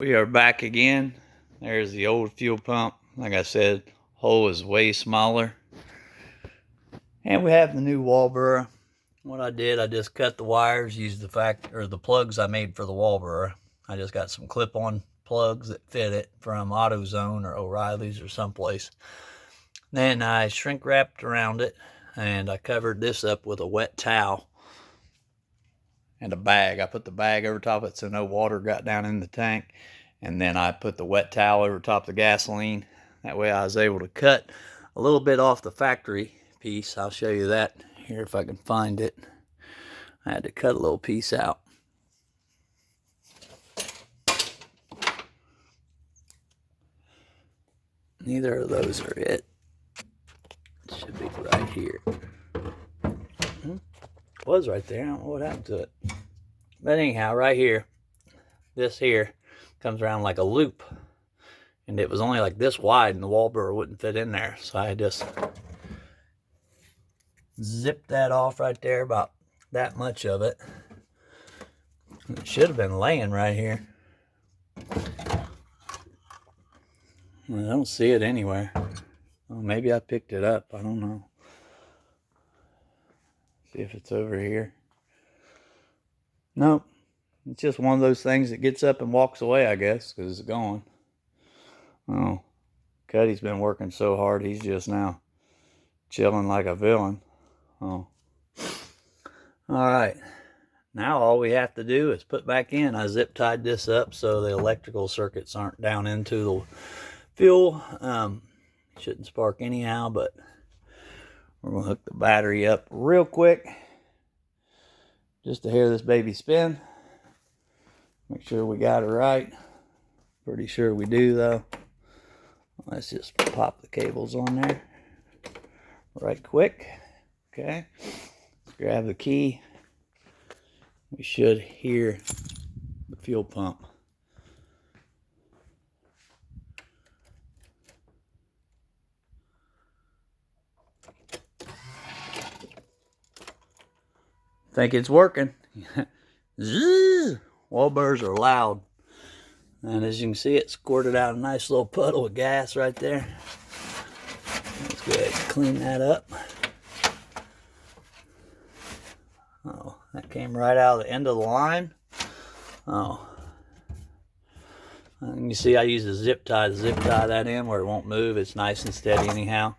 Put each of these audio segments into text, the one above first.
We are back again. There's the old fuel pump. Like I said, hole is way smaller. And we have the new Walbro. What I did, I just cut the wires, used the plugs I made for the Walbro. I just got some clip-on plugs that fit it from AutoZone or O'Reilly's or someplace. Then I shrink wrapped around it, and I covered this up with a wet towel and a bag. I put the bag over top of it so no water got down in the tank. And then I put the wet towel over top of the gasoline. That way I was able to cut a little bit off the factory piece. I'll show you that here if I can find it. I had to cut a little piece out. Neither of those are it. It should be right here. It was right there. I don't know what happened to it. But anyhow, right here, this here comes around like a loop. And it was only like this wide and the Walbro wouldn't fit in there. So I just zipped that off right there, about that much of it. It should have been laying right here. I don't see it anywhere. Well, maybe I picked it up. I don't know. See if it's over here. Nope. It's just one of those things that gets up and walks away, I guess, because it's gone. Oh, Cuddy's been working so hard, he's just now chilling like a villain. Oh. Alright. Now all we have to do is put back in. I zip tied this up so the electrical circuits aren't down into the fuel. Shouldn't spark anyhow, but we're going to hook the battery up real quick just to hear this baby spin. Make sure we got it right. Pretty sure we do, though. Let's just pop the cables on there right quick. Okay. Let's grab the key. We should hear the fuel pump. Think it's working. Zzz! Walbros are loud. And as you can see, it squirted out a nice little puddle of gas right there. Let's go ahead and clean that up. Oh, that came right out of the end of the line. Oh. And you see I use a zip tie to zip tie that in where it won't move. It's nice and steady anyhow.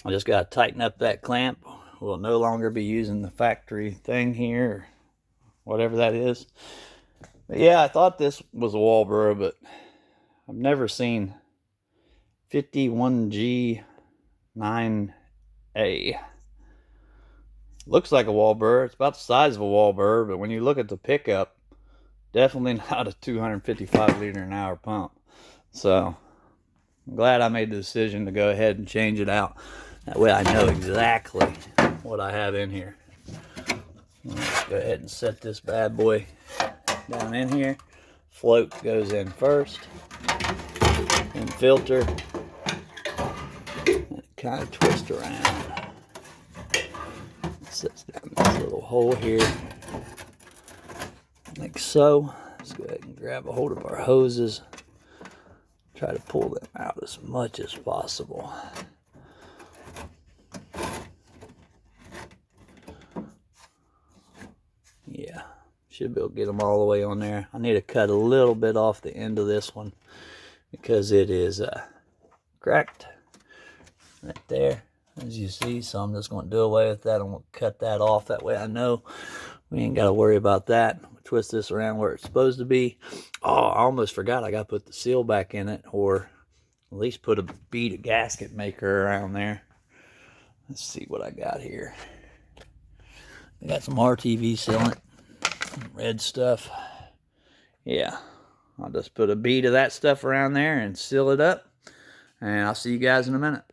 I just got to tighten up that clamp. We'll no longer be using the factory thing here, or whatever that is. But yeah, I thought this was a Walbro, but I've never seen 51G9A. Looks like a Walbro. It's about the size of a Walbro, but when you look at the pickup, definitely not a 255 liter an hour pump. So I'm glad I made the decision to go ahead and change it out. That way I know exactly what I have in here. Let's go ahead and set this bad boy down in here. Float goes in first, and filter, and kind of twist around. It sits down this little hole here, like so. Let's go ahead and grab a hold of our hoses. Try to pull them out as much as possible. Yeah. Should be able to get them all the way on there. I need to cut a little bit off the end of this one because it is cracked right there, as you see. So I'm just going to do away with that. I'm going to cut that off. That way I know we ain't got to worry about that. Twist this around where it's supposed to be. Oh, I almost forgot. I got to put the seal back in it, or at least put a bead of gasket maker around there. Let's see what I got here. I got some RTV sealant. Red stuff. Yeah, I'll just put a bead of that stuff around there and seal it up, and I'll see you guys in a minute.